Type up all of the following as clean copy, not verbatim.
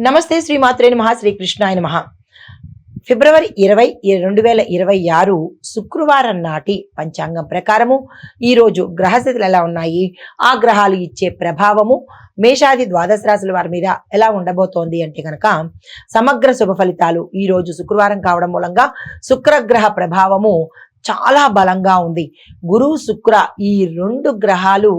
నమస్తే శ్రీమాత్రే నమః శ్రీకృష్ణాయ నమః. ఫిబ్రవరి 20, 2026 శుక్రవారం నాటి పంచాంగం ప్రకారము ఈరోజు గ్రహస్థితులు ఎలా ఉన్నాయి, ఆ గ్రహాలు ఇచ్చే ప్రభావము మేషాది ద్వాదశ రాశుల వారి మీద ఎలా ఉండబోతోంది అంటే కనుక సమగ్ర శుభ ఫలితాలు. ఈరోజు శుక్రవారం కావడం మూలంగా శుక్రగ్రహ ప్రభావము చాలా బలంగా ఉంది. గురు శుక్ర ఈ రెండు గ్రహాలు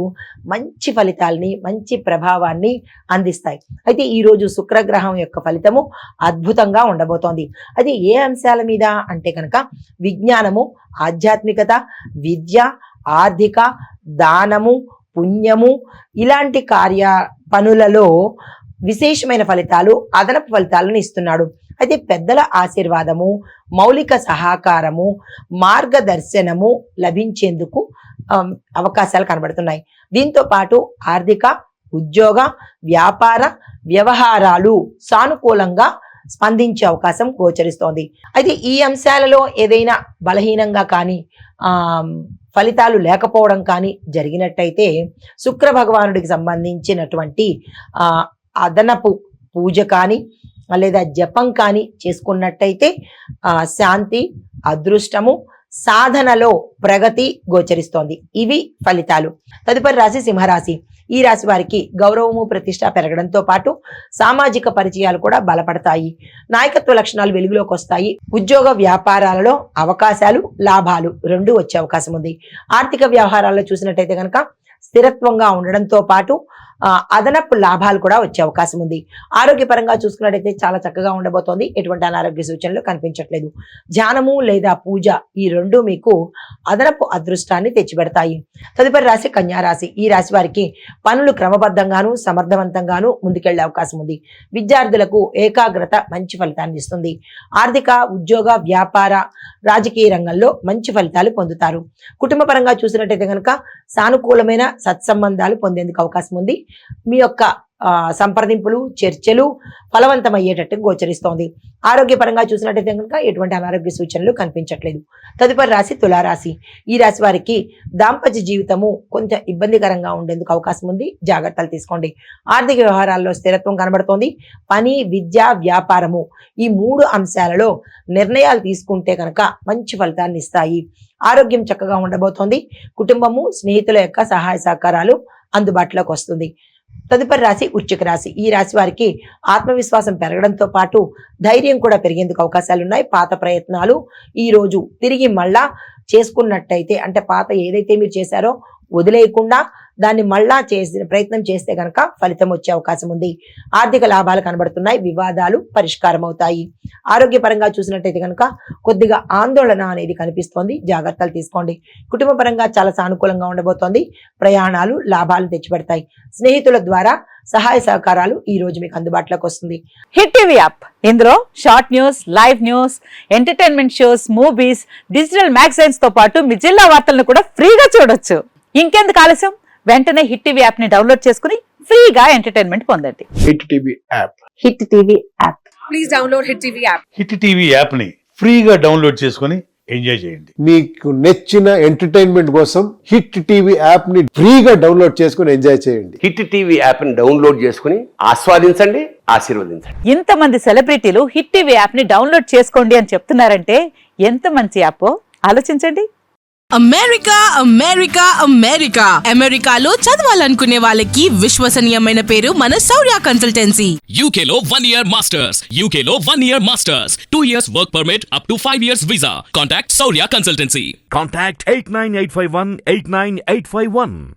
మంచి ఫలితాలని మంచి ప్రభావాన్ని అందిస్తాయి. అయితే ఈరోజు శుక్రగ్రహం యొక్క ఫలితము అద్భుతంగా ఉండబోతోంది. అది ఏ అంశాల మీద అంటే కనుక విజ్ఞానము, ఆధ్యాత్మికత, విద్య, ఆర్థిక, దానము, పుణ్యము ఇలాంటి పనులలో విశేషమైన ఫలితాలు, అదనపు ఫలితాలను ఇస్తున్నాడు. అయితే పెద్దల ఆశీర్వాదము, మౌలిక సహకారము, మార్గదర్శనము లభించేందుకు అవకాశాలు కనబడుతున్నాయి. దీంతో పాటు ఆర్థిక, ఉద్యోగ, వ్యాపార వ్యవహారాలు సానుకూలంగా స్పందించే అవకాశం గోచరిస్తోంది. అయితే ఈ అంశాలలో ఏదైనా బలహీనంగా కానీ ఫలితాలు లేకపోవడం కానీ జరిగినట్టయితే శుక్ర భగవానుడికి సంబంధించినటువంటి అదనపు పూజ కానీ లేదా జపం కానీ చేసుకున్నట్టయితే శాంతి, అదృష్టము, సాధనలో ప్రగతి గోచరిస్తోంది. ఇవి ఫలితాలు. తదుపరి రాశి సింహరాశి. ఈ రాశి వారికి గౌరవము, ప్రతిష్ట పెరగడంతో పాటు సామాజిక పరిచయాలు కూడా బలపడతాయి. నాయకత్వ లక్షణాలు వెలుగులోకి వస్తాయి. ఉద్యోగ వ్యాపారాలలో అవకాశాలు, లాభాలు రెండు వచ్చే అవకాశం ఉంది. ఆర్థిక వ్యవహారాల్లో చూసినట్టయితే కనుక స్థిరత్వంగా ఉండడంతో పాటు అదనపు లాభాలు కూడా వచ్చే అవకాశం ఉంది. ఆరోగ్యపరంగా చూసుకున్నట్టయితే చాలా చక్కగా ఉండబోతోంది. ఎటువంటి అనారోగ్య సూచనలు కనిపించట్లేదు. ధ్యానము లేదా పూజ ఈ రెండు మీకు అదనపు అదృష్టాన్ని తెచ్చిపెడతాయి. తదుపరి రాశి కన్యా రాశి. ఈ రాశి వారికి పనులు క్రమబద్ధంగాను సమర్థవంతంగాను ముందుకెళ్లే అవకాశం ఉంది. విద్యార్థులకు ఏకాగ్రత మంచి ఫలితాన్ని ఇస్తుంది. ఆర్థిక, ఉద్యోగ, వ్యాపార, రాజకీయ రంగంలో మంచి ఫలితాలు పొందుతారు. కుటుంబ పరంగా చూసినట్టయితే కనుక సానుకూలమైన సత్సంబంధాలు పొందేందుకు అవకాశం ఉంది. మీ యొక్క సంప్రదింపులు, చర్చలు ఫలవంతమయ్యేటట్టు గోచరిస్తోంది. ఆరోగ్యపరంగా చూసినట్టయితే కనుక ఎటువంటి అనారోగ్య సూచనలు కనిపించట్లేదు. తదుపరి రాశి తులారాశి. ఈ రాశి వారికి దాంపత్య జీవితము కొంచెం ఇబ్బందికరంగా ఉండేందుకు అవకాశం ఉంది. జాగ్రత్తలు తీసుకోండి. ఆర్థిక వ్యవహారాల్లో స్థిరత్వం కనబడుతోంది. పని, విద్య, వ్యాపారము ఈ మూడు అంశాలలో నిర్ణయాలు తీసుకుంటే కనుక మంచి ఫలితాన్ని ఇస్తాయి. ఆరోగ్యం చక్కగా ఉండబోతోంది. కుటుంబము, స్నేహితుల యొక్క సహాయ సహకారాలు అందుబాటులోకి వస్తుంది. తదుపరి రాశి వృశ్చిక రాశి. ఈ రాశి వారికి ఆత్మవిశ్వాసం పెరగడంతో పాటు ధైర్యం కూడా పెరిగేందుకు అవకాశాలు ఉన్నాయి. పాత ప్రయత్నాలు ఈ రోజు తిరిగి మళ్ళా చేసుకున్నట్టయితే అంటే పాత ఏదైతే మీరు చేశారో వదిలేయకుండా దాన్ని మళ్ళా ప్రయత్నం చేస్తే కనుక ఫలితం వచ్చే అవకాశం ఉంది. ఆర్థిక లాభాలు కనబడుతున్నాయి. వివాదాలు పరిష్కారం అవుతాయి. ఆరోగ్యపరంగా చూసినట్టయితే కనుక కొద్దిగా ఆందోళన అనేది కనిపిస్తోంది. జాగ్రత్తలు తీసుకోండి. కుటుంబ పరంగా చాలా సానుకూలంగా ఉండబోతోంది. ప్రయాణాలు లాభాలను తెచ్చిపెడతాయి. స్నేహితుల ద్వారా సహాయ సహకారాలు ఈ రోజు మీకు అందుబాటులోకి వస్తుంది. హిట్ టీవీ యాప్, ఇందులో short news, live news, entertainment shows, movies, digital magazines తో పాటు మీ జిల్లా వార్తలను కూడా ఫ్రీగా చూడొచ్చు. ఇంకెందుకు ఆలస్యం, వెంటనే హిట్ టీవీ యాప్ ని డౌన్లోడ్ చేసుకుని ఫ్రీగా ఎంటర్టైన్మెంట్ పొందండి. Hit TV app. Hit TV app. Please download hit TV app. Hit TV app ని ఫ్రీగా డౌన్లోడ్ చేసుకుని ఎంజాయ్ చేయండి. మీకు నచ్చిన ఎంటర్టైన్మెంట్ కోసం హిట్ టీవీ యాప్ ని ఫ్రీగా డౌన్లోడ్ చేసుకుని ఎంజాయ్ చేయండి. హిట్ టీవీ యాప్ ని డౌన్లోడ్ చేసుకుని ఆస్వాదించండి, ఆశీర్వదించండి. ఇంతమంది సెలబ్రిటీలు హిట్ టీవీ యాప్ ని డౌన్లోడ్ చేసుకోండి అని చెప్తున్నారంటే ఎంత మంచి యాప్ ఆలోచించండి. అమెరికా అమెరికా అమెరికా అమెరికాలో చదవాలనుకునే వాళ్ళకి విశ్వసనీయమైన పేరు మన శౌర్య కన్సల్టెన్సీ. UK లో 1 year masters. UK లో 1 year masters. 2 years work permit up to 5 years visa. Contact Saurya Consultancy. Contact 89851 89851.